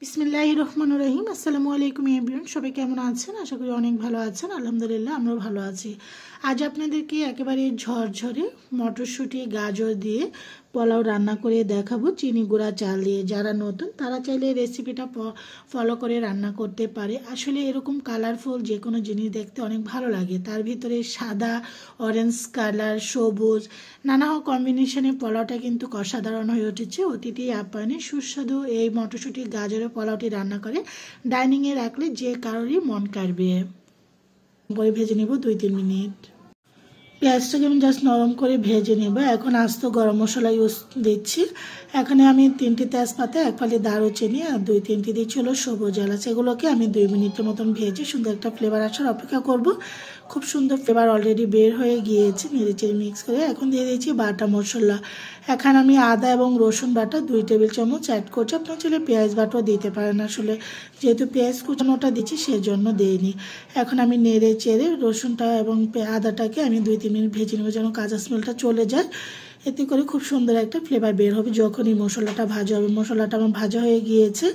বিসমিল্লাহির রহমানির রহিম। আসসালামু আলাইকুম এভরিওয়ান, সবাই কেমন আছেন? আশা করি অনেক ভালো আছেন। আলহামদুলিল্লাহ আমরাও ভালো আছি। আজ আপনাদেরকে একেবারে ঝরঝরে মটরশুঁটি গাজর দিয়ে পোলাও রান্না করে দেখাবো, চিনি গুঁড়া চাল দিয়ে। যারা নতুন তারা চাইলে রেসিপিটা ফলো করে রান্না করতে পারে। আসলে এরকম কালারফুল যে কোনো জিনিস দেখতে অনেক ভালো লাগে। তার ভিতরে সাদা, অরেঞ্জ কালার, সবুজ নানা কম্বিনেশনে পোলাওটা কিন্তু অসাধারণ হয়ে উঠেছে। অতিথি আপ্যায়নে সুস্বাদু এই মটরশুঁটি গাজরের পোলাওটি রান্না করে ডাইনিংয়ে রাখলে যে কারোরই মন কাড়বে। করে ভেজে নেব 2-3 মিনিট। পেঁয়াজটাকে আমি জাস্ট নরম করে ভেজে নেব। এখন আস্ত গরম মশলা ইউজ দিচ্ছি। এখানে আমি 3টি তেজপাতা, 1 ফালি দারুচিনি আর 2-3টি দিচ্ছি হলো সবুজ এলাচ। এগুলোকে আমি 2 মিনিটের মতন ভেজে সুন্দর একটা ফ্লেভার আসার অপেক্ষা করব। খুব সুন্দর ফ্লেভার অলরেডি বের হয়ে গিয়েছে। নেড়েচেড়ে মিক্স করে এখন দিয়ে দিচ্ছি বাটা মশলা। এখানে আমি আদা এবং রসুন বাটা 2 টেবিল চামচ অ্যাড করছি। আপনার চলে পেঁয়াজ বাটাও দিতে পারেন। আসলে যেহেতু পেঁয়াজ কুচানোটা দিচ্ছি সেজন্য দিইনি। এখন আমি নেড়ে চেড়ে রসুনটা এবং আদাটাকে আমি 2-3 মিনিট ভেজে নেব যেন কাঁচা স্মেলটা চলে যায়। এতে করে খুব সুন্দর একটা ফ্লেভার বের হবে যখনই মশলাটা ভাজা হবে। মশলাটা আমার ভাজা হয়ে গিয়েছে,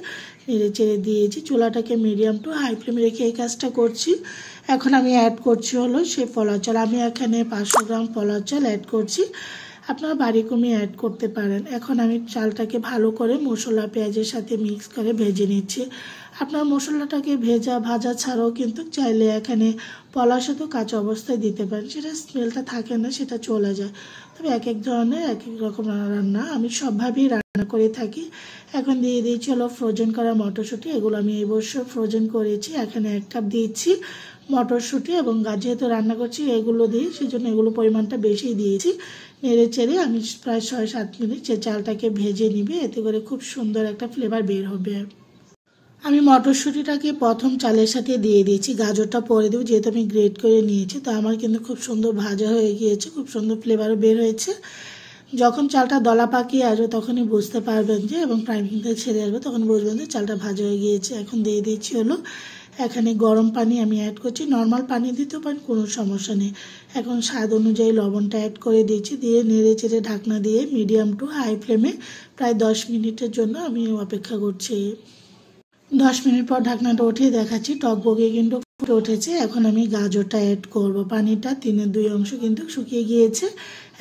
নেড়ে চেড়ে দিয়েছি। চুলাটাকে মিডিয়াম টু হাই ফ্লেমে রেখে এই কাজটা করছি। এখন আমি অ্যাড করছি হলো সে পোলাও চাল। আমি এখানে 500 গ্রাম পোলাও চাল অ্যাড করছি। আপনারা বাড়ি কমিয়ে অ্যাড করতে পারেন। এখন আমি চালটাকে ভালো করে মশলা পেঁয়াজের সাথে মিক্স করে ভেজে নিচ্ছি। আপনার মশলাটাকে ভাজা ছাড়াও কিন্তু চাইলে এখানে পোলাওর সাথে কাঁচা অবস্থায় দিতে পারেন। সেটা স্মেলটা থাকে না, সেটা চলে যায়। তবে এক এক ধরনের এক এক রকম রান্না আমি সবভাবেই রান্না করে থাকি। এখন দিয়ে দিয়েছি হলো ফ্রোজেন করা মটরশুঁটি। এগুলো আমি এই বছর ফ্রোজেন করেছি। এখানে 1 কাপ দিয়েছি মটরশুঁটি এবং যেহেতু রান্না করছি এগুলো দিয়ে, সেজন্য এগুলো পরিমাণটা বেশি দিয়েছি। নেড়ে চেড়ে আমি প্রায় 6-7 মিনিট যে চালটাকে ভেজে নিবে, এতে করে খুব সুন্দর একটা ফ্লেভার বের হবে। আমি মটরশুঁটিটাকে প্রথম চালের সাথে দিয়ে দিয়েছি, গাজরটা পরে দেবো যেহেতু আমি গ্রেট করে নিয়েছি। তো আমার কিন্তু খুব সুন্দর ভাজা হয়ে গিয়েছে, খুব সুন্দর ফ্লেভারও বের হয়েছে। যখন চালটা দলা পাকিয়ে আসবে তখনই বুঝতে পারবেন যে, এবং প্রাইমিংটা ছেড়ে আসবে তখন বুঝবেন যে চালটা ভাজা হয়ে গিয়েছে। এখন দিয়ে দিচ্ছি হলো এখানে গরম পানি আমি অ্যাড করছি। নর্মাল পানি দিতেও পারেন, কোনো সমস্যা নেই। এখন স্বাদ অনুযায়ী লবণটা অ্যাড করে দিচ্ছি। দিয়ে নেড়ে চেড়ে ঢাকনা দিয়ে মিডিয়াম টু হাই ফ্লেমে প্রায় 10 মিনিটের জন্য আমি অপেক্ষা করছি। 10 মিনিট পর ঢাকনাটা উঠিয়ে দেখাচ্ছি, টকবগে কিন্তু ফুটে উঠেছে। এখন আমি গাজরটা অ্যাড করব। পানিটা 3/2 অংশ কিন্তু শুকিয়ে গিয়েছে।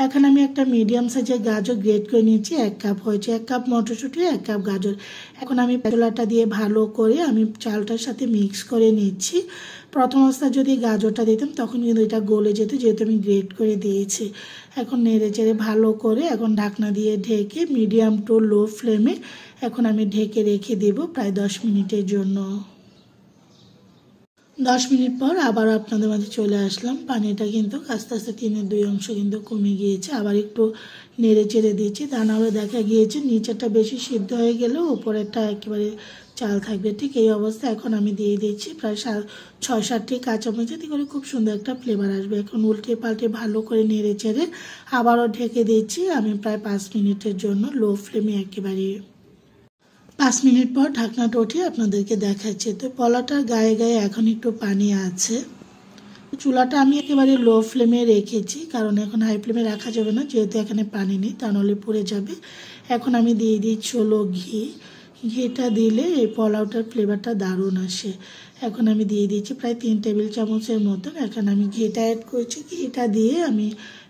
এখন আমি একটা মিডিয়াম সাইজের গাজর গ্রেট করে নিয়েছি। 1 কাপ হয়েছে, 1 কাপ মটরশুঁটি, 1 কাপ গাজর। এখন আমি পেঁচলাটা দিয়ে ভালো করে আমি চালটার সাথে মিক্স করে নিচ্ছি। প্রথম অবস্থায় যদি গাজরটা দিতাম তখন কিন্তু এটা গলে যেত, যেহেতু আমি গ্রেট করে দিয়েছি। এখন নেড়ে চেড়ে ভালো করে এখন ঢাকনা দিয়ে ঢেকে মিডিয়াম টু লো ফ্লেমে এখন আমি ঢেকে রেখে দেব প্রায় 10 মিনিটের জন্য। 10 মিনিট পর আবার আপনাদের মাঝে চলে আসলাম। পানিটা কিন্তু আস্তে আস্তে 3/2 অংশ কিন্তু কমে গিয়েছে। আবার একটু নেড়ে চেড়ে দিয়েছি, তা নাহলে দেখা গিয়েছে নিচেরটা বেশি সিদ্ধ হয়ে গেলেও উপরেরটা একেবারে চাল থাকবে। ঠিক এই অবস্থা এখন আমি দিয়ে দিচ্ছি প্রায় 6-7টি কাঁচামরিচ, এতে করে খুব সুন্দর একটা ফ্লেভার আসবে। এখন উল্টে পাল্টে ভালো করে নেড়ে চেড়ে আবারও ঢেকে দিচ্ছি আমি প্রায় 5 মিনিটের জন্য লো ফ্লেমে একেবারে। 5 মিনিট পর ঢাকনাটা উঠিয়ে আপনাদেরকে দেখাচ্ছি। তো পোলাওটার গায়ে গায়ে এখন একটু পানি আছে। চুলাটা আমি একেবারে লো ফ্লেমে রেখেছি, কারণ এখন হাই ফ্লেমে রাখা যাবে না, যেহেতু এখানে পানি নেই, তা নাহলে পুড়ে যাবে। এখন আমি দিয়ে দিচ্ছি হলো ঘি। ঘিটা দিলে এই পোলাওটার ফ্লেভারটা দারুণ আসে। এখন আমি দিয়ে দিচ্ছি প্রায় 3 টেবিল চামচের মতন। এখন আমি ঘিটা অ্যাড করছি। ঘিটা দিয়ে আমি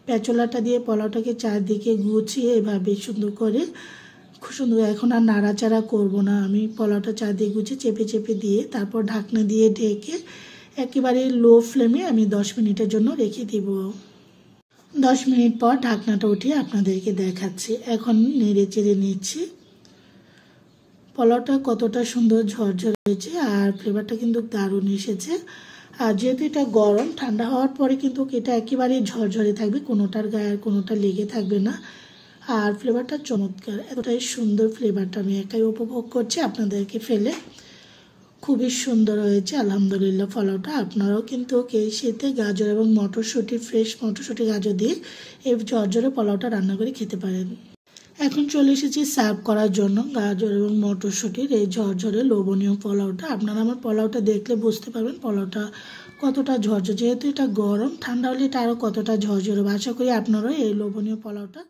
পেঁচলাটা দিয়ে পোলাওটাকে চারদিকে গুছিয়ে এভাবে সুন্দর করে খুব সুন্দর। এখন আর নাড়াচাড়া করব না, আমি পোলাওটা চারদিকে গুছিয়ে চেপে চেপে দিয়ে তারপর ঢাকনা দিয়ে ঢেকে একেবারে লো ফ্লেমে আমি 10 মিনিটের জন্য রেখে দিব। 10 মিনিট পর ঢাকনাটা উঠিয়ে আপনাদেরকে দেখাচ্ছি। এখন নেড়ে চেড়ে নিচ্ছি। পোলাওটা কতটা সুন্দর ঝরঝর হয়েছে আর ফ্লেভারটা কিন্তু দারুণ এসেছে। আর যেহেতু এটা গরম, ঠান্ডা হওয়ার পরে কিন্তু এটা একেবারেই ঝরঝরে থাকবে, কোনোটার গায়ে আর কোনোটা লেগে থাকবে না। আর ফ্লেভারটা চমৎকার, এতটাই সুন্দর ফ্লেভারটা আমি একাই উপভোগ করছি আপনাদেরকে ফেলে। খুবই সুন্দর হয়েছে আলহামদুলিল্লাহ পোলাওটা। আপনারাও কিন্তু এই শীতে গাজর এবং মটরশুঁটি, ফ্রেশ মটরশুঁটি গাজর দিয়ে এই ঝরঝরে পোলাওটা রান্না করে খেতে পারেন। এখন চলে এসেছি সার্ভ করার জন্য গাজর এবং মটরশুঁটির এই ঝরঝরে লোভনীয় পোলাওটা। আপনারা আমার পোলাওটা দেখলে বুঝতে পারবেন পোলাওটা কতটা ঝরঝর। যেহেতু এটা গরম, ঠান্ডা হলে এটা আরও কতটা ঝরঝরে। আশা করি আপনারাও এই লোভনীয় পোলাওটা